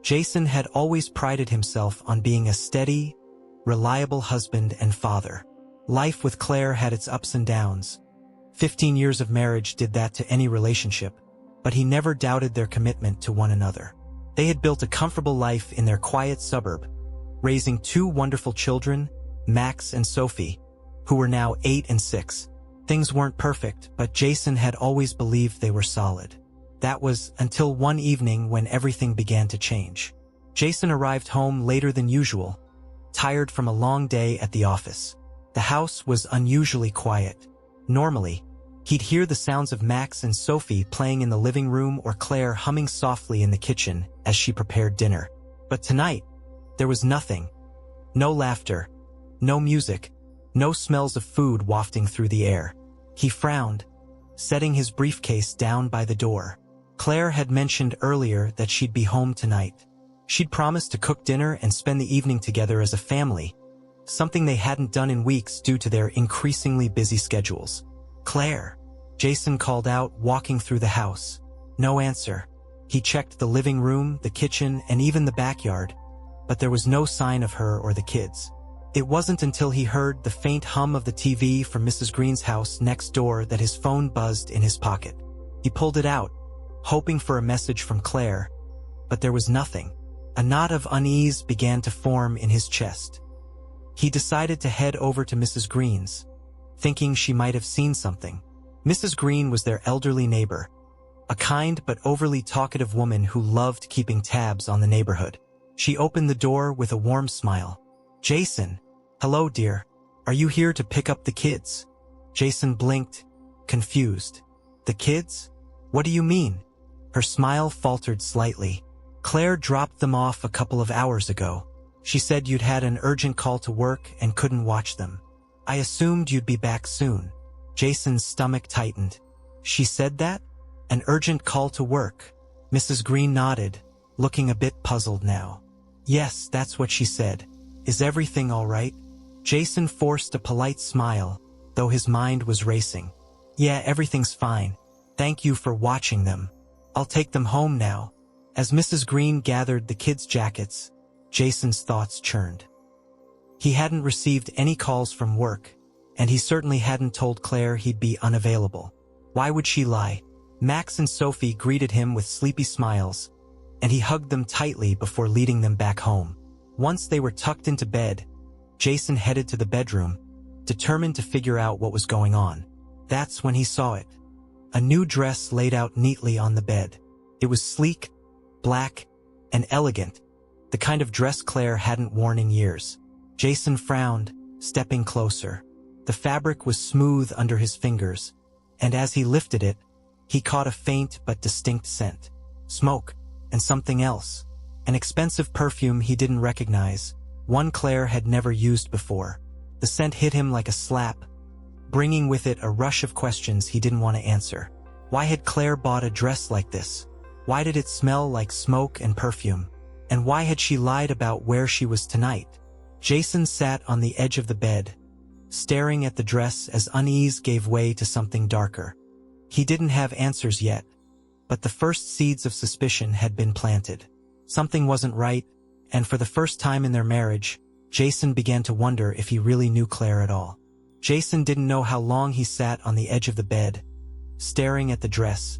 Jason had always prided himself on being a steady, reliable husband and father. Life with Claire had its ups and downs. 15 years of marriage did that to any relationship, but he never doubted their commitment to one another. They had built a comfortable life in their quiet suburb, raising 2 wonderful children, Max and Sophie, who were now 8 and 6. Things weren't perfect, but Jason had always believed they were solid. That was until one evening when everything began to change. Jason arrived home later than usual, tired from a long day at the office. The house was unusually quiet. Normally, he'd hear the sounds of Max and Sophie playing in the living room or Claire humming softly in the kitchen as she prepared dinner. But tonight, there was nothing. No laughter, no music, no smells of food wafting through the air. He frowned, setting his briefcase down by the door. Claire had mentioned earlier that she'd be home tonight. She'd promised to cook dinner and spend the evening together as a family, something they hadn't done in weeks due to their increasingly busy schedules. "Claire," Jason called out, walking through the house. No answer. He checked the living room, the kitchen, and even the backyard, but there was no sign of her or the kids. It wasn't until he heard the faint hum of the TV from Mrs. Green's house next door that his phone buzzed in his pocket. He pulled it out, hoping for a message from Claire, but there was nothing. A knot of unease began to form in his chest. He decided to head over to Mrs. Green's, thinking she might have seen something. Mrs. Green was their elderly neighbor, a kind but overly talkative woman who loved keeping tabs on the neighborhood. She opened the door with a warm smile. "Jason, hello dear. Are you here to pick up the kids?" Jason blinked, confused. "The kids? What do you mean?" Her smile faltered slightly. "Claire dropped them off a couple of hours ago. She said you'd had an urgent call to work and couldn't watch them. I assumed you'd be back soon." Jason's stomach tightened. "She said that? An urgent call to work?" Mrs. Green nodded, looking a bit puzzled now. "Yes, that's what she said. Is everything all right?" Jason forced a polite smile, though his mind was racing. "Yeah, everything's fine. Thank you for watching them. I'll take them home now." As Mrs. Green gathered the kids' jackets, Jason's thoughts churned. He hadn't received any calls from work, and he certainly hadn't told Claire he'd be unavailable. Why would she lie? Max and Sophie greeted him with sleepy smiles, and he hugged them tightly before leading them back home. Once they were tucked into bed, Jason headed to the bedroom, determined to figure out what was going on. That's when he saw it. A new dress laid out neatly on the bed. It was sleek, black, and elegant, the kind of dress Claire hadn't worn in years. Jason frowned, stepping closer. The fabric was smooth under his fingers, and as he lifted it, he caught a faint but distinct scent. Smoke, and something else. An expensive perfume he didn't recognize, one Claire had never used before. The scent hit him like a slap, bringing with it a rush of questions he didn't want to answer. Why had Claire bought a dress like this? Why did it smell like smoke and perfume? And why had she lied about where she was tonight? Jason sat on the edge of the bed, staring at the dress as unease gave way to something darker. He didn't have answers yet, but the first seeds of suspicion had been planted. Something wasn't right, and for the first time in their marriage, Jason began to wonder if he really knew Claire at all. Jason didn't know how long he sat on the edge of the bed, staring at the dress,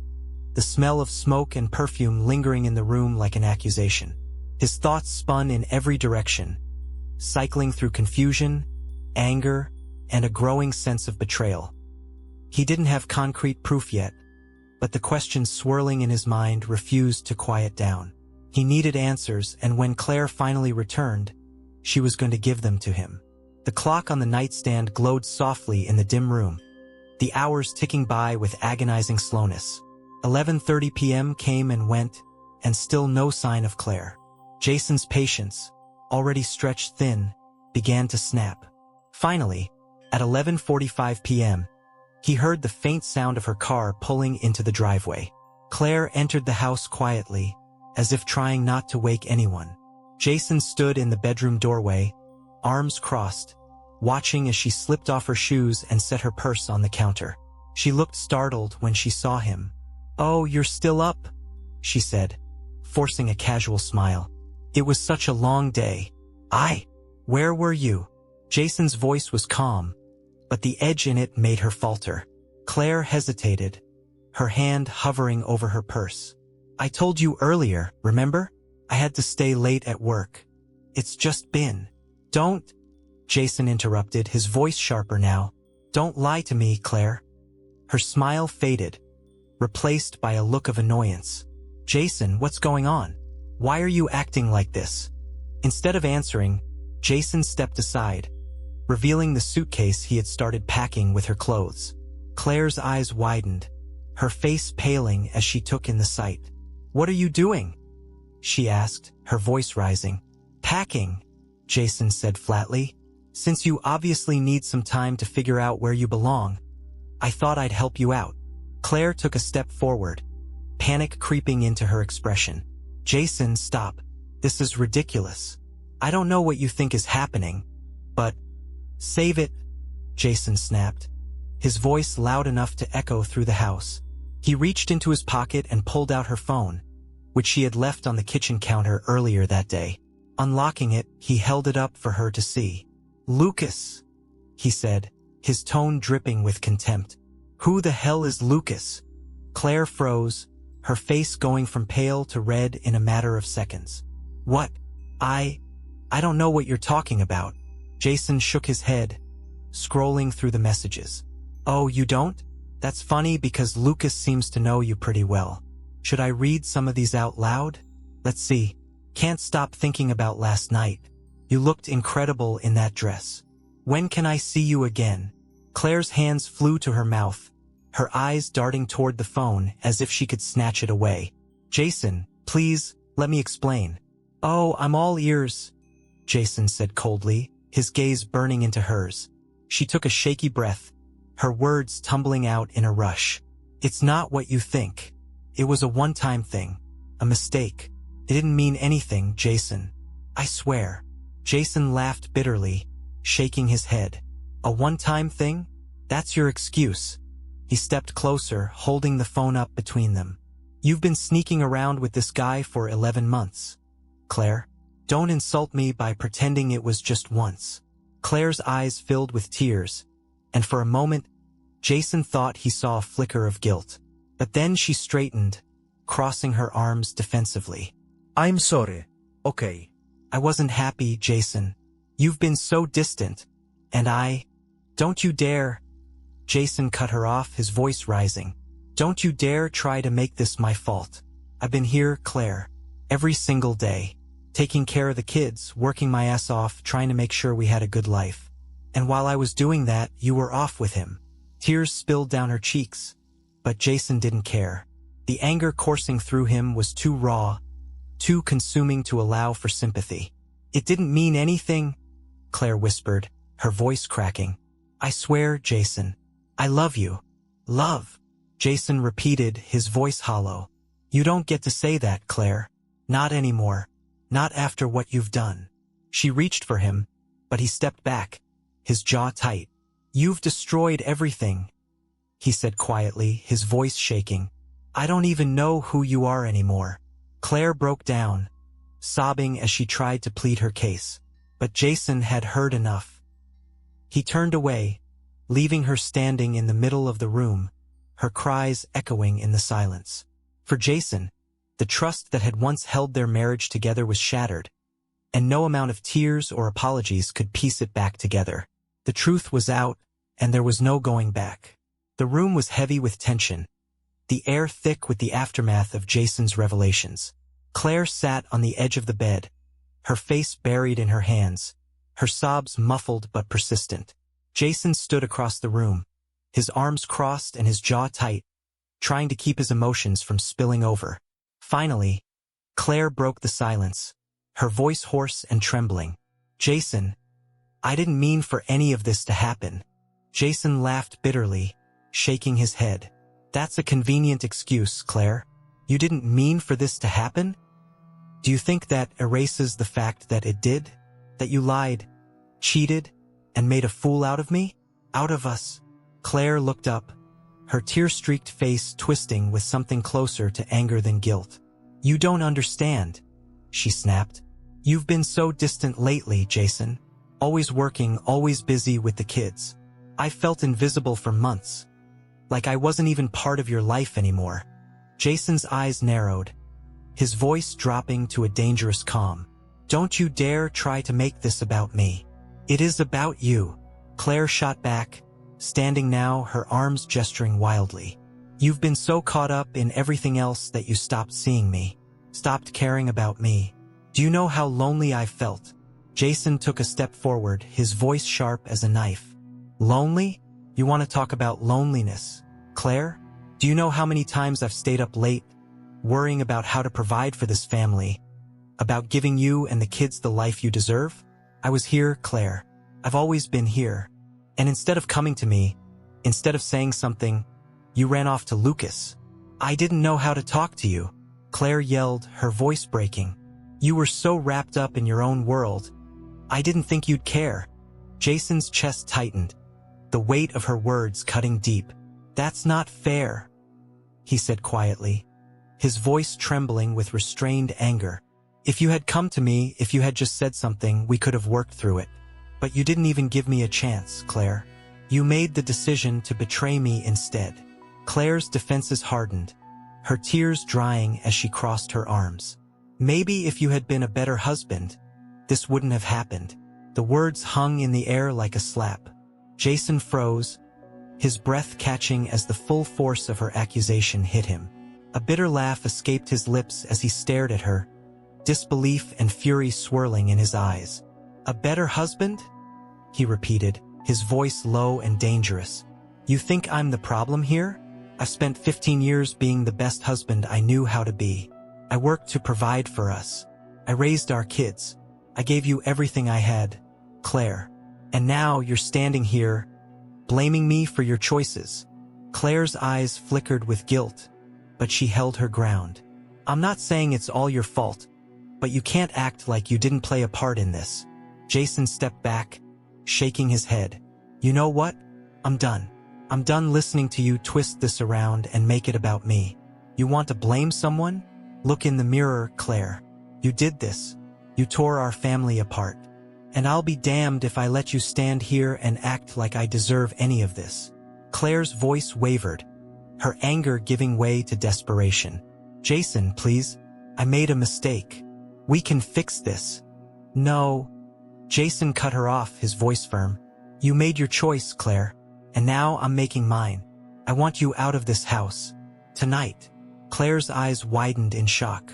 the smell of smoke and perfume lingering in the room like an accusation. His thoughts spun in every direction, cycling through confusion, anger, and a growing sense of betrayal. He didn't have concrete proof yet, but the questions swirling in his mind refused to quiet down. He needed answers, and when Claire finally returned, she was going to give them to him. The clock on the nightstand glowed softly in the dim room, the hours ticking by with agonizing slowness. 11:30 p.m. came and went, and still no sign of Claire. Jason's patience, already stretched thin, began to snap. Finally, at 11:45 p.m., he heard the faint sound of her car pulling into the driveway. Claire entered the house quietly, as if trying not to wake anyone. Jason stood in the bedroom doorway, arms crossed, watching as she slipped off her shoes and set her purse on the counter. She looked startled when she saw him. "Oh, you're still up," she said, forcing a casual smile. It was such a long day. Where were you? Jason's voice was calm, but the edge in it made her falter. Claire hesitated, her hand hovering over her purse. I told you earlier, remember? I had to stay late at work. It's just been. Don't, Jason interrupted, his voice sharper now. Don't lie to me, Claire. Her smile faded, replaced by a look of annoyance. Jason, what's going on? Why are you acting like this? Instead of answering, Jason stepped aside, revealing the suitcase he had started packing with her clothes. Claire's eyes widened, her face paling as she took in the sight. What are you doing? She asked, her voice rising. Packing, Jason said flatly. Since you obviously need some time to figure out where you belong, I thought I'd help you out. Claire took a step forward, panic creeping into her expression. Jason, stop. This is ridiculous. I don't know what you think is happening, but save it, Jason snapped, his voice loud enough to echo through the house. He reached into his pocket and pulled out her phone, which she had left on the kitchen counter earlier that day. Unlocking it, he held it up for her to see. Lucas, he said, his tone dripping with contempt. Who the hell is Lucas? Claire froze, her face going from pale to red in a matter of seconds. What? I don't know what you're talking about. Jason shook his head, scrolling through the messages. Oh, you don't? That's funny because Lucas seems to know you pretty well. Should I read some of these out loud? Let's see. Can't stop thinking about last night. You looked incredible in that dress. When can I see you again? Claire's hands flew to her mouth, her eyes darting toward the phone as if she could snatch it away. Jason, please, let me explain. Oh, I'm all ears, Jason said coldly, his gaze burning into hers. She took a shaky breath, her words tumbling out in a rush. It's not what you think. It was a one-time thing, a mistake. It didn't mean anything, Jason. I swear. Jason laughed bitterly, shaking his head. A one-time thing? That's your excuse. He stepped closer, holding the phone up between them. You've been sneaking around with this guy for 11 months. Claire, don't insult me by pretending it was just once. Claire's eyes filled with tears, and for a moment, Jason thought he saw a flicker of guilt. But then she straightened, crossing her arms defensively. I'm sorry, okay. I wasn't happy, Jason. You've been so distant, and don't you dare. Jason cut her off, his voice rising. Don't you dare try to make this my fault. I've been here, Claire, every single day, taking care of the kids, working my ass off, trying to make sure we had a good life. And while I was doing that, you were off with him. Tears spilled down her cheeks, but Jason didn't care. The anger coursing through him was too raw, too consuming to allow for sympathy. It didn't mean anything, Claire whispered, her voice cracking. I swear, Jason, I love you. Love, Jason repeated, his voice hollow. You don't get to say that, Claire. Not anymore. Not after what you've done. She reached for him, but he stepped back, his jaw tight. You've destroyed everything, he said quietly, his voice shaking. I don't even know who you are anymore. Claire broke down, sobbing as she tried to plead her case. But Jason had heard enough. He turned away, leaving her standing in the middle of the room, her cries echoing in the silence. For Jason, the trust that had once held their marriage together was shattered, and no amount of tears or apologies could piece it back together. The truth was out, and there was no going back. The room was heavy with tension, the air thick with the aftermath of Jason's revelations. Claire sat on the edge of the bed, her face buried in her hands, her sobs muffled but persistent. Jason stood across the room, his arms crossed and his jaw tight, trying to keep his emotions from spilling over. Finally, Claire broke the silence, her voice hoarse and trembling. Jason, I didn't mean for any of this to happen. Jason laughed bitterly, shaking his head. That's a convenient excuse, Claire. You didn't mean for this to happen? Do you think that erases the fact that it did? That you lied, cheated, and made a fool out of me? Out of us? Claire looked up, her tear-streaked face twisting with something closer to anger than guilt. You don't understand, she snapped. You've been so distant lately, Jason. Always working, always busy with the kids. I felt invisible for months. Like I wasn't even part of your life anymore. Jason's eyes narrowed, his voice dropping to a dangerous calm. Don't you dare try to make this about me. It is about you. Claire shot back, standing now, her arms gesturing wildly. You've been so caught up in everything else that you stopped seeing me, stopped caring about me. Do you know how lonely I felt? Jason took a step forward, his voice sharp as a knife. Lonely? You want to talk about loneliness? Claire? Do you know how many times I've stayed up late, worrying about how to provide for this family, about giving you and the kids the life you deserve? I was here, Claire. I've always been here. And instead of coming to me, instead of saying something, you ran off to Lucas. I didn't know how to talk to you, Claire yelled, her voice breaking. You were so wrapped up in your own world. I didn't think you'd care. Jason's chest tightened, the weight of her words cutting deep. That's not fair, he said quietly, his voice trembling with restrained anger. If you had come to me, if you had just said something, we could have worked through it. But you didn't even give me a chance, Claire. You made the decision to betray me instead. Claire's defenses hardened, her tears drying as she crossed her arms. Maybe if you had been a better husband, this wouldn't have happened. The words hung in the air like a slap. Jason froze, his breath catching as the full force of her accusation hit him. A bitter laugh escaped his lips as he stared at her, disbelief and fury swirling in his eyes. A better husband? He repeated, his voice low and dangerous. You think I'm the problem here? I've spent 15 years being the best husband I knew how to be. I worked to provide for us. I raised our kids. I gave you everything I had, Claire. And now you're standing here, blaming me for your choices. Claire's eyes flickered with guilt, but she held her ground. I'm not saying it's all your fault, but you can't act like you didn't play a part in this. Jason stepped back, shaking his head. You know what? I'm done. I'm done listening to you twist this around and make it about me. You want to blame someone? Look in the mirror, Claire. You did this. You tore our family apart. And I'll be damned if I let you stand here and act like I deserve any of this. Claire's voice wavered, her anger giving way to desperation. Jason, please. I made a mistake. We can fix this. No. Jason cut her off, his voice firm. You made your choice, Claire. And now I'm making mine. I want you out of this house. Tonight. Claire's eyes widened in shock.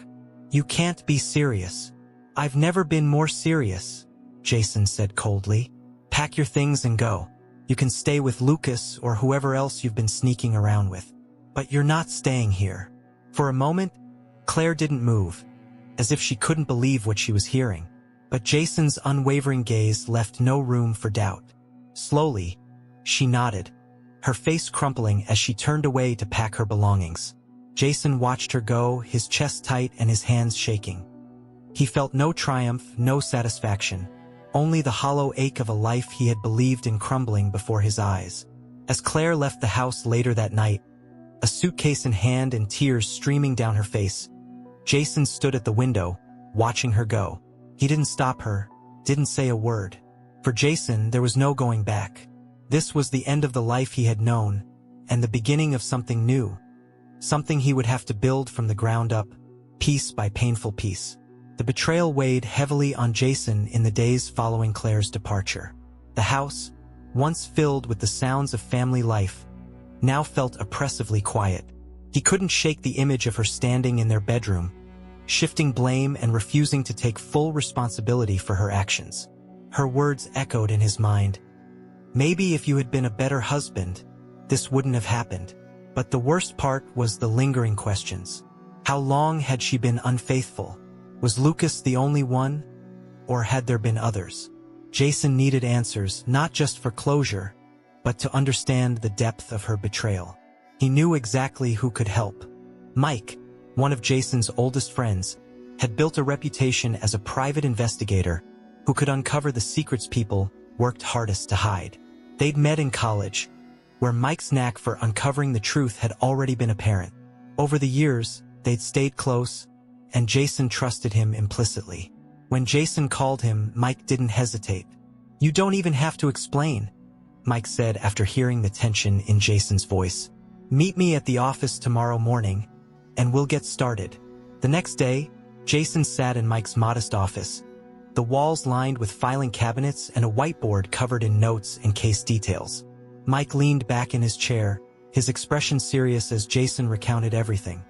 You can't be serious. I've never been more serious, Jason said coldly. Pack your things and go. You can stay with Lucas or whoever else you've been sneaking around with. But you're not staying here. For a moment, Claire didn't move, as if she couldn't believe what she was hearing. But Jason's unwavering gaze left no room for doubt. Slowly, she nodded, her face crumpling as she turned away to pack her belongings. Jason watched her go, his chest tight and his hands shaking. He felt no triumph, no satisfaction, only the hollow ache of a life he had believed in crumbling before his eyes. As Claire left the house later that night, a suitcase in hand and tears streaming down her face, Jason stood at the window, watching her go. He didn't stop her, didn't say a word. For Jason, there was no going back. This was the end of the life he had known, and the beginning of something new. Something he would have to build from the ground up, piece by painful piece. The betrayal weighed heavily on Jason in the days following Claire's departure. The house, once filled with the sounds of family life, now felt oppressively quiet. He couldn't shake the image of her standing in their bedroom, shifting blame and refusing to take full responsibility for her actions. Her words echoed in his mind. Maybe if you had been a better husband, this wouldn't have happened. But the worst part was the lingering questions. How long had she been unfaithful? Was Lucas the only one? Or had there been others? Jason needed answers, not just for closure, but to understand the depth of her betrayal. He knew exactly who could help. Mike, one of Jason's oldest friends, had built a reputation as a private investigator who could uncover the secrets people worked hardest to hide. They'd met in college, where Mike's knack for uncovering the truth had already been apparent. Over the years, they'd stayed close, and Jason trusted him implicitly. When Jason called him, Mike didn't hesitate. "You don't even have to explain," Mike said after hearing the tension in Jason's voice. "Meet me at the office tomorrow morning, and we'll get started." The next day, Jason sat in Mike's modest office, the walls lined with filing cabinets and a whiteboard covered in notes and case details. Mike leaned back in his chair, his expression serious as Jason recounted everything.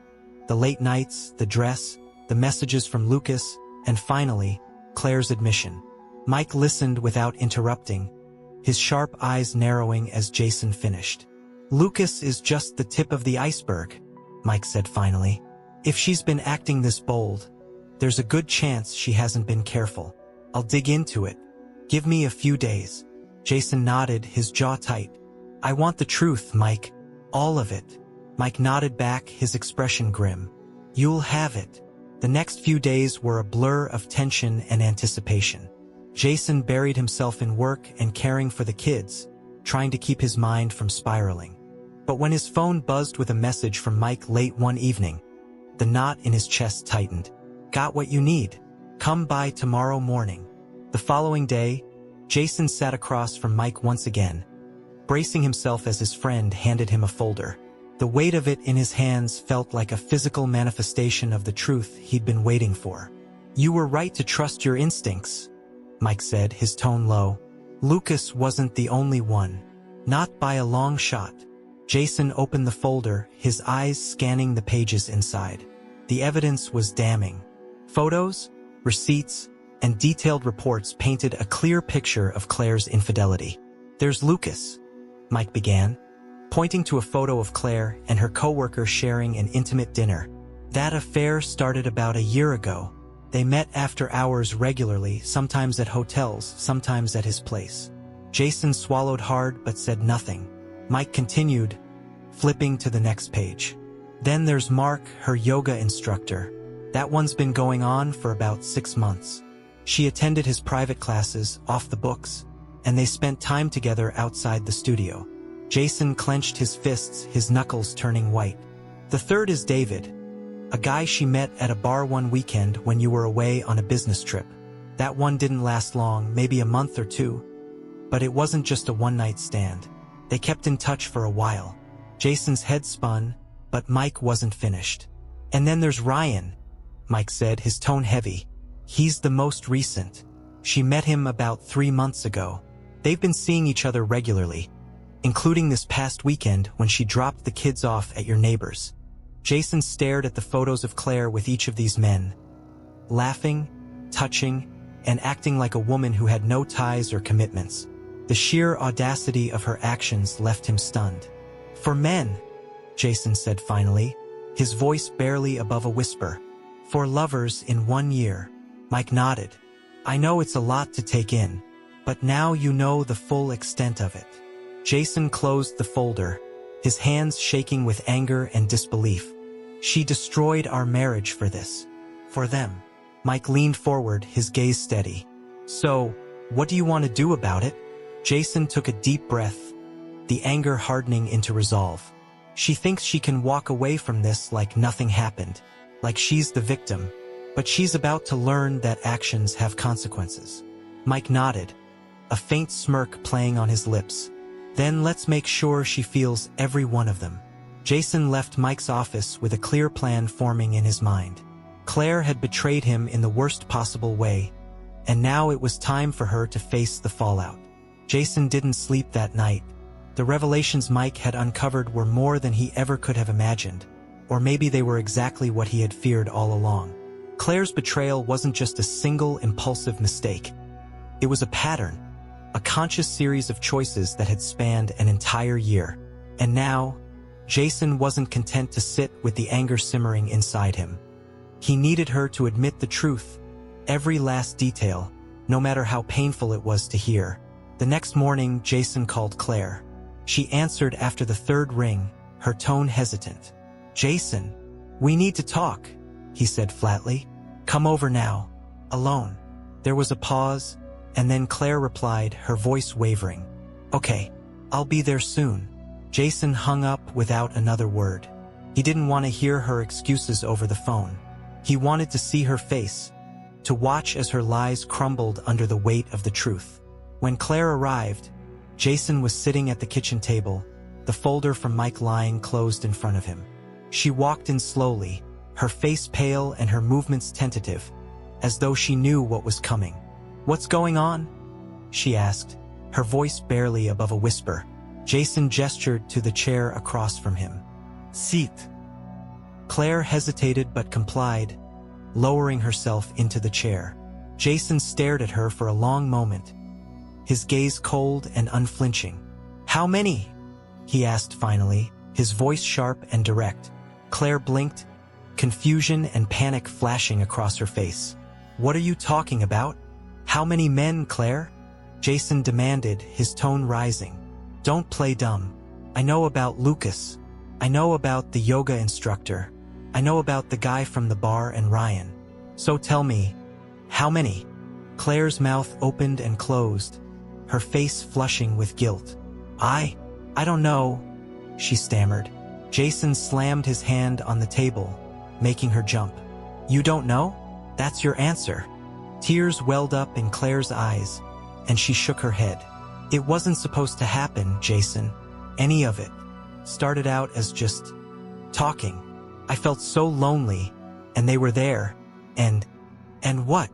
The late nights, the dress, the messages from Lucas, and finally, Claire's admission. Mike listened without interrupting, his sharp eyes narrowing as Jason finished. "Lucas is just the tip of the iceberg," Mike said finally. "If she's been acting this bold, there's a good chance she hasn't been careful. I'll dig into it. Give me a few days." Jason nodded, his jaw tight. "I want the truth, Mike. All of it." Mike nodded back, his expression grim. "You'll have it." The next few days were a blur of tension and anticipation. Jason buried himself in work and caring for the kids, trying to keep his mind from spiraling. But when his phone buzzed with a message from Mike late one evening, the knot in his chest tightened. "Got what you need. Come by tomorrow morning." The following day, Jason sat across from Mike once again, bracing himself as his friend handed him a folder. The weight of it in his hands felt like a physical manifestation of the truth he'd been waiting for. "You were right to trust your instincts," Mike said, his tone low. "Lucas wasn't the only one. Not by a long shot." Jason opened the folder, his eyes scanning the pages inside. The evidence was damning. Photos, receipts, and detailed reports painted a clear picture of Claire's infidelity. "There's Lucas," Mike began, pointing to a photo of Claire and her coworker sharing an intimate dinner. "That affair started about a year ago. They met after hours regularly, sometimes at hotels, sometimes at his place." Jason swallowed hard but said nothing. Mike continued, flipping to the next page. "Then there's Mark, her yoga instructor. That one's been going on for about 6 months. She attended his private classes, off the books, and they spent time together outside the studio." Jason clenched his fists, his knuckles turning white. "The third is David, a guy she met at a bar one weekend when you were away on a business trip. That one didn't last long, maybe a month or two. But it wasn't just a one-night stand. They kept in touch for a while." Jason's head spun, but Mike wasn't finished. "And then there's Ryan," Mike said, his tone heavy. "He's the most recent. She met him about 3 months ago. They've been seeing each other regularly, including this past weekend when she dropped the kids off at your neighbor's." Jason stared at the photos of Claire with each of these men, laughing, touching, and acting like a woman who had no ties or commitments. The sheer audacity of her actions left him stunned. "For men," Jason said finally, his voice barely above a whisper. "For lovers in 1 year." Mike nodded. "I know it's a lot to take in, but now you know the full extent of it." Jason closed the folder, his hands shaking with anger and disbelief. "She destroyed our marriage for this. For them." Mike leaned forward, his gaze steady. "So, what do you want to do about it?" Jason took a deep breath, the anger hardening into resolve. "She thinks she can walk away from this like nothing happened, like she's the victim, but she's about to learn that actions have consequences." Mike nodded, a faint smirk playing on his lips. "Then let's make sure she feels every one of them." Jason left Mike's office with a clear plan forming in his mind. Claire had betrayed him in the worst possible way, and now it was time for her to face the fallout. Jason didn't sleep that night. The revelations Mike had uncovered were more than he ever could have imagined, or maybe they were exactly what he had feared all along. Claire's betrayal wasn't just a single impulsive mistake. It was a pattern, a conscious series of choices that had spanned an entire year. And now, Jason wasn't content to sit with the anger simmering inside him. He needed her to admit the truth, every last detail, no matter how painful it was to hear. The next morning, Jason called Claire. She answered after the third ring, her tone hesitant. "Jason, we need to talk," he said flatly. "Come over now. Alone." There was a pause, and then Claire replied, her voice wavering. "Okay, I'll be there soon." Jason hung up without another word. He didn't want to hear her excuses over the phone. He wanted to see her face, to watch as her lies crumbled under the weight of the truth. When Claire arrived, Jason was sitting at the kitchen table, the folder from Mike lying closed in front of him. She walked in slowly, her face pale and her movements tentative, as though she knew what was coming. "What's going on?" she asked, her voice barely above a whisper. Jason gestured to the chair across from him. "Sit." Claire hesitated but complied, lowering herself into the chair. Jason stared at her for a long moment, his gaze cold and unflinching. "How many?" he asked finally, his voice sharp and direct. Claire blinked, confusion and panic flashing across her face. "What are you talking about? How many men, Claire?" Jason demanded, his tone rising. "Don't play dumb. I know about Lucas. I know about the yoga instructor. I know about the guy from the bar and Ryan. So tell me, how many?" Claire's mouth opened and closed, her face flushing with guilt. I don't know," she stammered. Jason slammed his hand on the table, making her jump. "You don't know? That's your answer." Tears welled up in Claire's eyes, and she shook her head. "It wasn't supposed to happen, Jason. Any of it. Started out as just talking. I felt so lonely, and they were there, and what?"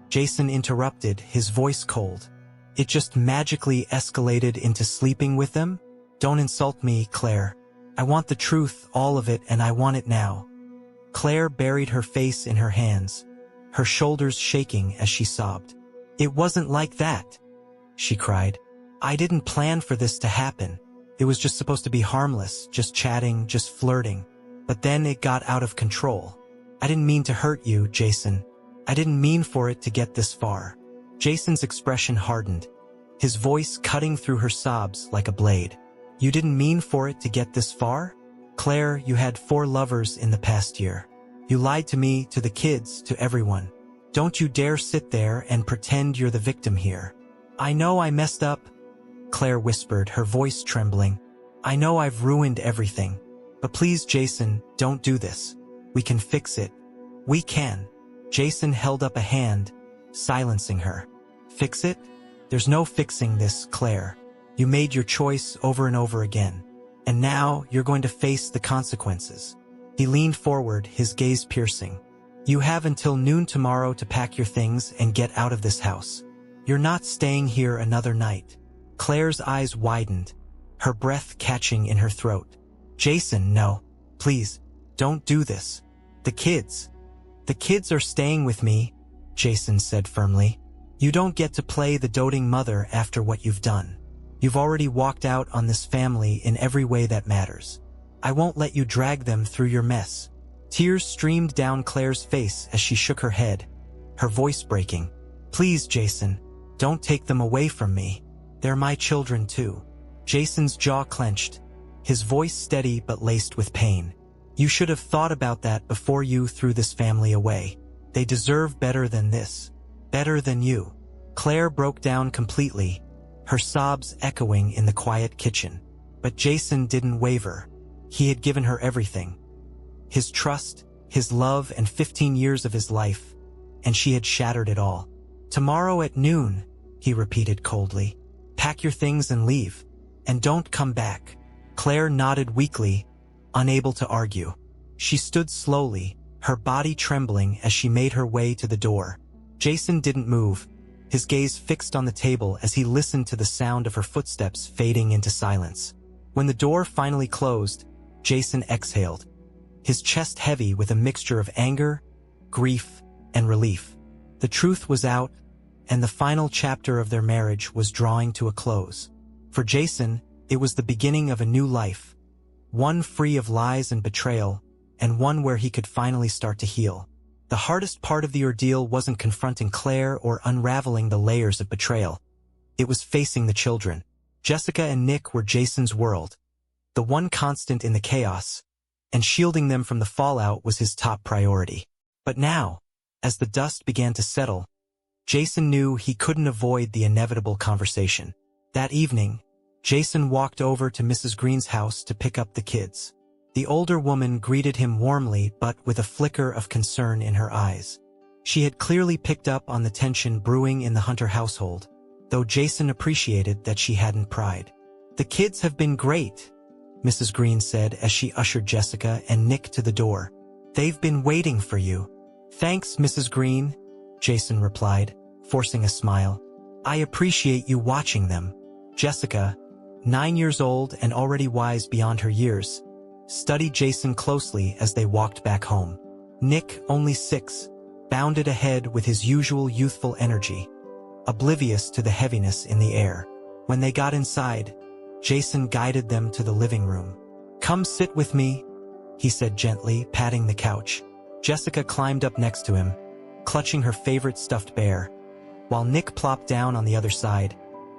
Jason interrupted, his voice cold. "It just magically escalated into sleeping with them? Don't insult me, Claire. I want the truth, all of it, and I want it now." Claire buried her face in her hands, her shoulders shaking as she sobbed. "It wasn't like that," she cried. "I didn't plan for this to happen. It was just supposed to be harmless, just chatting, just flirting. But then it got out of control. I didn't mean to hurt you, Jason. I didn't mean for it to get this far." Jason's expression hardened, his voice cutting through her sobs like a blade. "You didn't mean for it to get this far? Claire, you had 4 lovers in the past year. You lied to me, to the kids, to everyone. Don't you dare sit there and pretend you're the victim here." "I know I messed up," Claire whispered, her voice trembling. "I know I've ruined everything. But please, Jason, don't do this. We can fix it. We can." Jason held up a hand, silencing her. "Fix it? There's no fixing this, Claire. You made your choice over and over again. And now you're going to face the consequences." He leaned forward, his gaze piercing. "You have until noon tomorrow to pack your things and get out of this house. You're not staying here another night." Claire's eyes widened, her breath catching in her throat. "Jason, no. Please, don't do this. The kids are staying with me," Jason said firmly. "You don't get to play the doting mother after what you've done. You've already walked out on this family in every way that matters. I won't let you drag them through your mess." Tears streamed down Claire's face as she shook her head, her voice breaking. "Please, Jason, don't take them away from me. They're my children too." Jason's jaw clenched, his voice steady but laced with pain. "You should have thought about that before you threw this family away. They deserve better than this. Better than you." Claire broke down completely, her sobs echoing in the quiet kitchen. But Jason didn't waver. He had given her everything. His trust, his love, and 15 years of his life, and she had shattered it all. "Tomorrow at noon," he repeated coldly. "Pack your things and leave. And don't come back." Claire nodded weakly, unable to argue. She stood slowly, her body trembling as she made her way to the door. Jason didn't move, his gaze fixed on the table as he listened to the sound of her footsteps fading into silence. When the door finally closed, Jason exhaled, his chest heavy with a mixture of anger, grief, and relief. The truth was out, and the final chapter of their marriage was drawing to a close. For Jason, it was the beginning of a new life, one free of lies and betrayal, and one where he could finally start to heal. The hardest part of the ordeal wasn't confronting Claire or unraveling the layers of betrayal. It was facing the children. Jessica and Nick were Jason's world, the one constant in the chaos, and shielding them from the fallout was his top priority. But now, as the dust began to settle, Jason knew he couldn't avoid the inevitable conversation. That evening, Jason walked over to Mrs. Green's house to pick up the kids. The older woman greeted him warmly but with a flicker of concern in her eyes. She had clearly picked up on the tension brewing in the Hunter household, though Jason appreciated that she hadn't pried. "The kids have been great," Mrs. Green said as she ushered Jessica and Nick to the door. "They've been waiting for you." "Thanks, Mrs. Green," Jason replied, forcing a smile. "I appreciate you watching them." Jessica, 9 years old and already wise beyond her years, studied Jason closely as they walked back home. Nick, only 6, bounded ahead with his usual youthful energy, oblivious to the heaviness in the air. When they got inside, Jason guided them to the living room. "Come sit with me," he said gently, patting the couch. Jessica climbed up next to him, clutching her favorite stuffed bear, while Nick plopped down on the other side,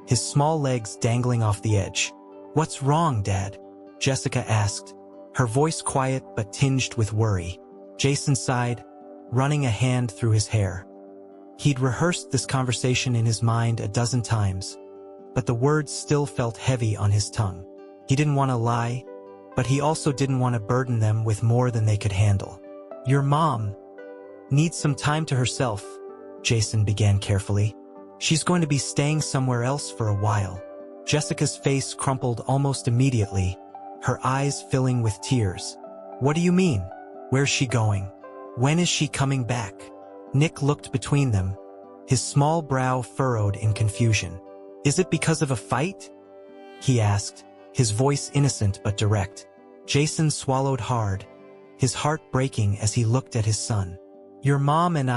his small legs dangling off the edge. "What's wrong, Dad?" Jessica asked, her voice quiet but tinged with worry. Jason sighed, running a hand through his hair. He'd rehearsed this conversation in his mind a dozen times, but the words still felt heavy on his tongue. He didn't want to lie, but he also didn't want to burden them with more than they could handle. "Your mom needs some time to herself," Jason began carefully. "She's going to be staying somewhere else for a while." Jessica's face crumpled almost immediately, her eyes filling with tears. "What do you mean? Where's she going? When is she coming back?" Nick looked between them, his small brow furrowed in confusion. "Is it because of a fight?" he asked, his voice innocent but direct. Jason swallowed hard, his heart breaking as he looked at his son. "Your mom and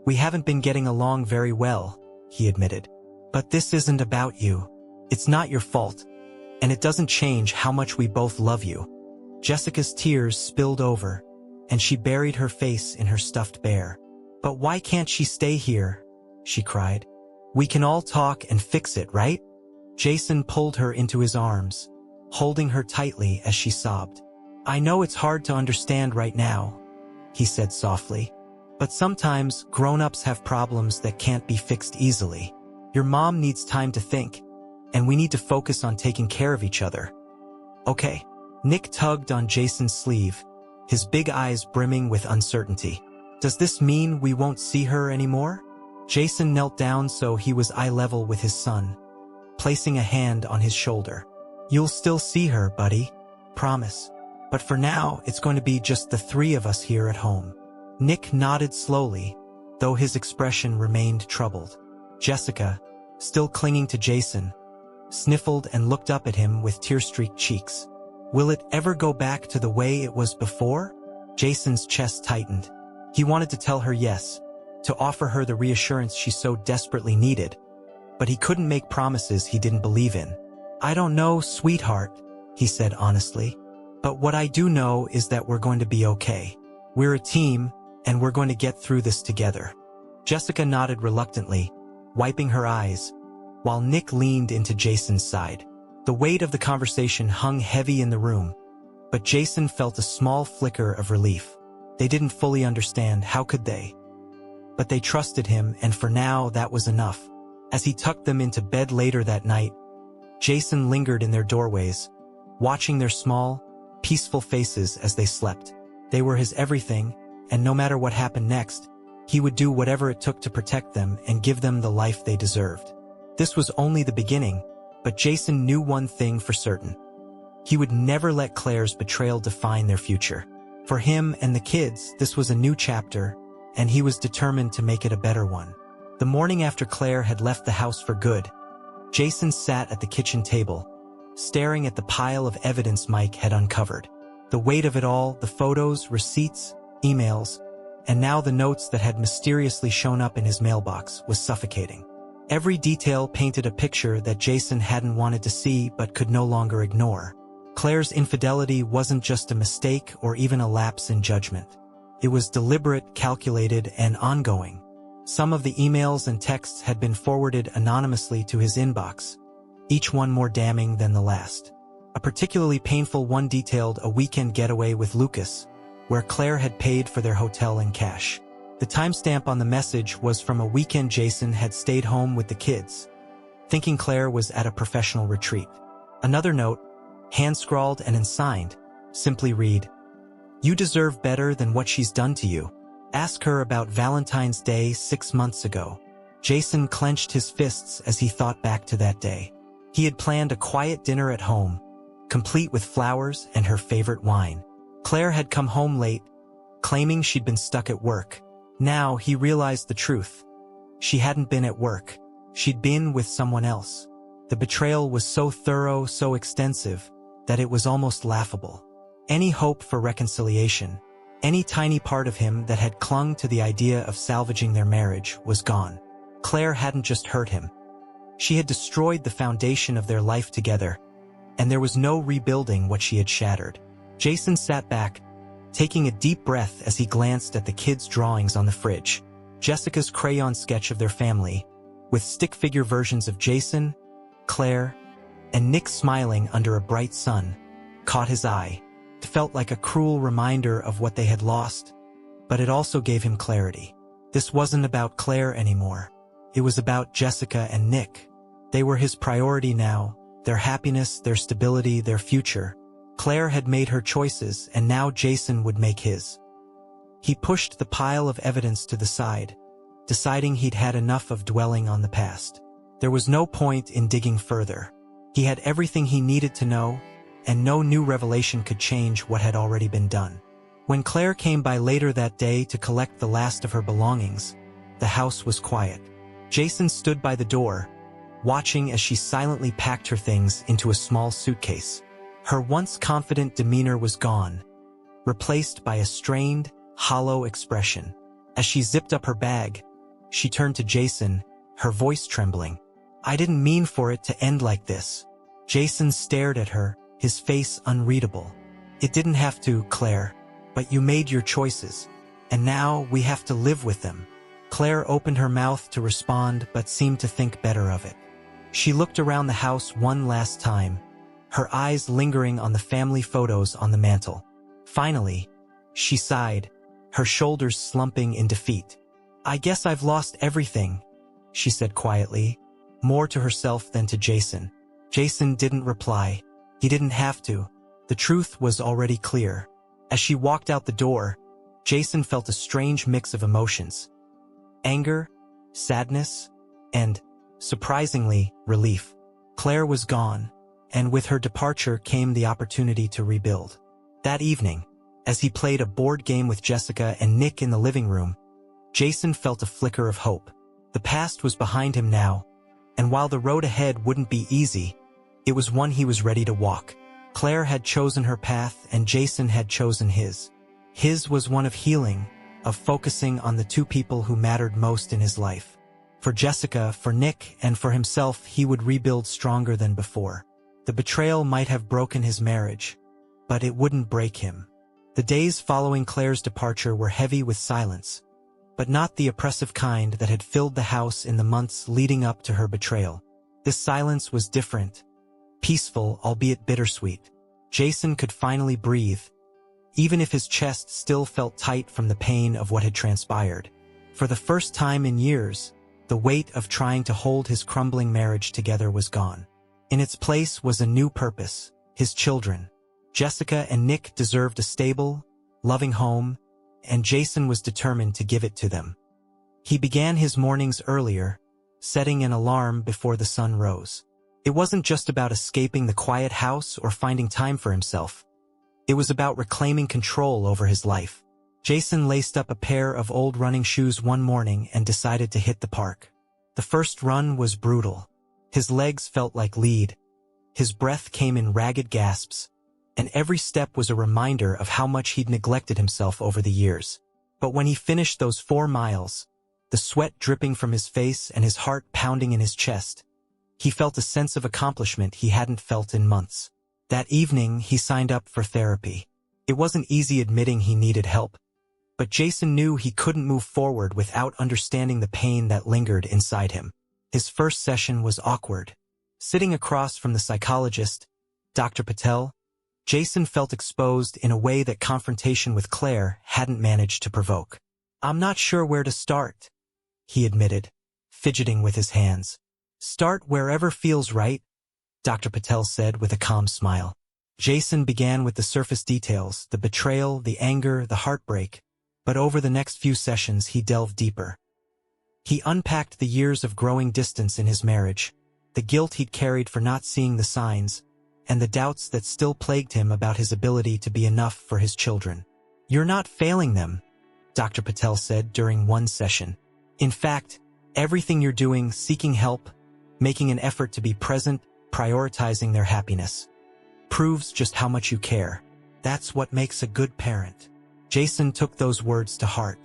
we haven't been getting along very well," he admitted. "But this isn't about you. It's not your fault, and it doesn't change how much we both love you." Jessica's tears spilled over, and she buried her face in her stuffed bear. "But why can't she stay here?" she cried. "We can all talk and fix it, right?" Jason pulled her into his arms, holding her tightly as she sobbed. "I know it's hard to understand right now," he said softly, "but sometimes grown-ups have problems that can't be fixed easily. Your mom needs time to think, and we need to focus on taking care of each other. Okay." Nick tugged on Jason's sleeve, his big eyes brimming with uncertainty. "Does this mean we won't see her anymore?" Jason knelt down so he was eye level with his son, placing a hand on his shoulder. "You'll still see her, buddy. Promise. But for now, it's going to be just the 3 of us here at home." Nick nodded slowly, though his expression remained troubled. Jessica, still clinging to Jason, sniffled and looked up at him with tear-streaked cheeks. "Will it ever go back to the way it was before?" Jason's chest tightened. He wanted to tell her yes, to offer her the reassurance she so desperately needed, but he couldn't make promises he didn't believe in. "I don't know, sweetheart," he said honestly. "But what I do know is that we're going to be okay. We're a team, and we're going to get through this together." Jessica nodded reluctantly, wiping her eyes, while Nick leaned into Jason's side. The weight of the conversation hung heavy in the room, but Jason felt a small flicker of relief. They didn't fully understand, how could they? But they trusted him, and for now that was enough. As he tucked them into bed later that night, Jason lingered in their doorways, watching their small, peaceful faces as they slept. They were his everything, and no matter what happened next, he would do whatever it took to protect them and give them the life they deserved. This was only the beginning, but Jason knew one thing for certain. He would never let Claire's betrayal define their future. For him and the kids, this was a new chapter, and he was determined to make it a better one. The morning after Claire had left the house for good, Jason sat at the kitchen table, staring at the pile of evidence Mike had uncovered. The weight of it all, the photos, receipts, emails, and now the notes that had mysteriously shown up in his mailbox, was suffocating. Every detail painted a picture that Jason hadn't wanted to see but could no longer ignore. Claire's infidelity wasn't just a mistake or even a lapse in judgment. It was deliberate, calculated, and ongoing. Some of the emails and texts had been forwarded anonymously to his inbox, each one more damning than the last. A particularly painful one detailed a weekend getaway with Lucas, where Claire had paid for their hotel in cash. The timestamp on the message was from a weekend Jason had stayed home with the kids, thinking Claire was at a professional retreat. Another note, hand-scrawled and unsigned, Simply read, "You deserve better than what she's done to you. Ask her about Valentine's Day 6 months ago." Jason clenched his fists as he thought back to that day. He had planned a quiet dinner at home, complete with flowers and her favorite wine. Claire had come home late, claiming she'd been stuck at work. Now he realized the truth. She hadn't been at work. She'd been with someone else. The betrayal was so thorough, so extensive, that it was almost laughable. Any hope for reconciliation, any tiny part of him that had clung to the idea of salvaging their marriage, was gone. Claire hadn't just hurt him. She had destroyed the foundation of their life together, and there was no rebuilding what she had shattered. Jason sat back, taking a deep breath as he glanced at the kids' drawings on the fridge. Jessica's crayon sketch of their family, with stick figure versions of Jason, Claire, and Nick smiling under a bright sun, caught his eye. It felt like a cruel reminder of what they had lost, but it also gave him clarity. This wasn't about Claire anymore. It was about Jessica and Nick. They were his priority now, their happiness, their stability, their future. Claire had made her choices, and now Jason would make his. He pushed the pile of evidence to the side, deciding he'd had enough of dwelling on the past. There was no point in digging further. He had everything he needed to know, and no new revelation could change what had already been done. When Claire came by later that day to collect the last of her belongings, the house was quiet. Jason stood by the door, watching as she silently packed her things into a small suitcase. Her once confident demeanor was gone, replaced by a strained, hollow expression. As she zipped up her bag, she turned to Jason, her voice trembling. "I didn't mean for it to end like this." Jason stared at her, his face unreadable. "It didn't have to, Claire, but you made your choices, and now we have to live with them." Claire opened her mouth to respond but seemed to think better of it. She looked around the house one last time, her eyes lingering on the family photos on the mantel. Finally, she sighed, her shoulders slumping in defeat. "I guess I've lost everything," she said quietly, more to herself than to Jason. Jason didn't reply. He didn't have to. The truth was already clear. As she walked out the door, Jason felt a strange mix of emotions. Anger, sadness, and, surprisingly, relief. Claire was gone, and with her departure came the opportunity to rebuild. That evening, as he played a board game with Jessica and Nick in the living room, Jason felt a flicker of hope. The past was behind him now, and while the road ahead wouldn't be easy, it was one he was ready to walk. Claire had chosen her path, and Jason had chosen his. His was one of healing, of focusing on the two people who mattered most in his life. For Jessica, for Nick, and for himself, he would rebuild stronger than before. The betrayal might have broken his marriage, but it wouldn't break him. The days following Claire's departure were heavy with silence, but not the oppressive kind that had filled the house in the months leading up to her betrayal. This silence was different, peaceful, albeit bittersweet. Jason could finally breathe, even if his chest still felt tight from the pain of what had transpired. For the first time in years, the weight of trying to hold his crumbling marriage together was gone. In its place was a new purpose, his children. Jessica and Nick deserved a stable, loving home, and Jason was determined to give it to them. He began his mornings earlier, setting an alarm before the sun rose. It wasn't just about escaping the quiet house or finding time for himself. It was about reclaiming control over his life. Jason laced up a pair of old running shoes one morning and decided to hit the park. The first run was brutal. His legs felt like lead. His breath came in ragged gasps, and every step was a reminder of how much he'd neglected himself over the years. But when he finished those 4 miles, the sweat dripping from his face and his heart pounding in his chest, he felt a sense of accomplishment he hadn't felt in months. That evening, he signed up for therapy. It wasn't easy admitting he needed help, but Jason knew he couldn't move forward without understanding the pain that lingered inside him. His first session was awkward. Sitting across from the psychologist, Dr. Patel, Jason felt exposed in a way that confrontation with Claire hadn't managed to provoke. "I'm not sure where to start," he admitted, fidgeting with his hands. "Start wherever feels right," Dr. Patel said with a calm smile. Jason began with the surface details, the betrayal, the anger, the heartbreak, but over the next few sessions he delved deeper. He unpacked the years of growing distance in his marriage, the guilt he'd carried for not seeing the signs, and the doubts that still plagued him about his ability to be enough for his children. "You're not failing them," Dr. Patel said during one session. "In fact, everything you're doing, seeking help, making an effort to be present, prioritizing their happiness, proves just how much you care. That's what makes a good parent." Jason took those words to heart.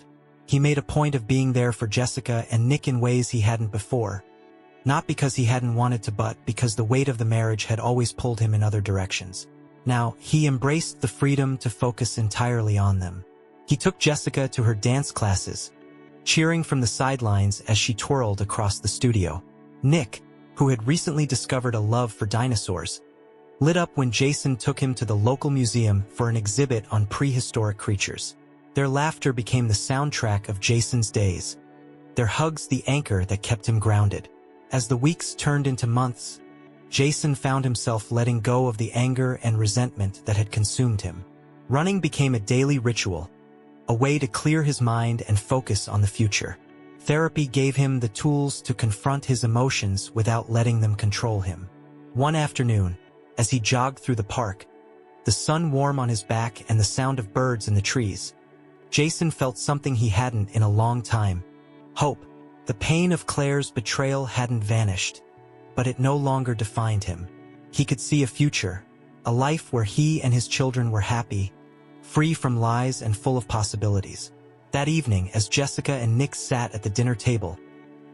He made a point of being there for Jessica and Nick in ways he hadn't before, not because he hadn't wanted to but because the weight of the marriage had always pulled him in other directions. Now, he embraced the freedom to focus entirely on them. He took Jessica to her dance classes, cheering from the sidelines as she twirled across the studio. Nick, who had recently discovered a love for dinosaurs, lit up when Jason took him to the local museum for an exhibit on prehistoric creatures. Their laughter became the soundtrack of Jason's days, their hugs the anchor that kept him grounded. As the weeks turned into months, Jason found himself letting go of the anger and resentment that had consumed him. Running became a daily ritual, a way to clear his mind and focus on the future. Therapy gave him the tools to confront his emotions without letting them control him. One afternoon, as he jogged through the park, the sun warm on his back and the sound of birds in the trees, Jason felt something he hadn't in a long time: hope. The pain of Claire's betrayal hadn't vanished, but it no longer defined him. He could see a future, a life where he and his children were happy, free from lies and full of possibilities. That evening, as Jessica and Nick sat at the dinner table,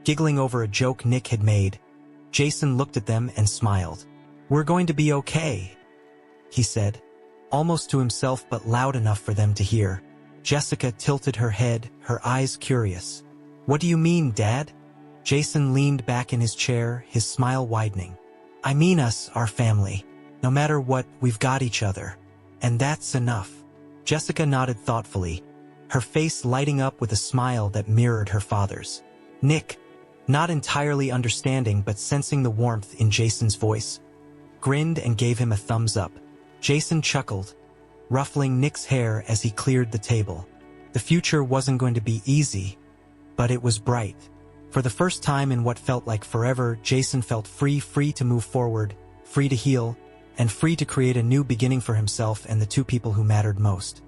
giggling over a joke Nick had made, Jason looked at them and smiled. "We're going to be okay," he said, almost to himself but loud enough for them to hear. Jessica tilted her head, her eyes curious. "What do you mean, Dad?" Jason leaned back in his chair, his smile widening. "I mean us, our family. No matter what, we've got each other. And that's enough." Jessica nodded thoughtfully, her face lighting up with a smile that mirrored her father's. Nick, not entirely understanding but sensing the warmth in Jason's voice, grinned and gave him a thumbs up. Jason chuckled, ruffling Nick's hair as he cleared the table. The future wasn't going to be easy, but it was bright. For the first time in what felt like forever, Jason felt free to move forward, free to heal, and free to create a new beginning for himself and the two people who mattered most.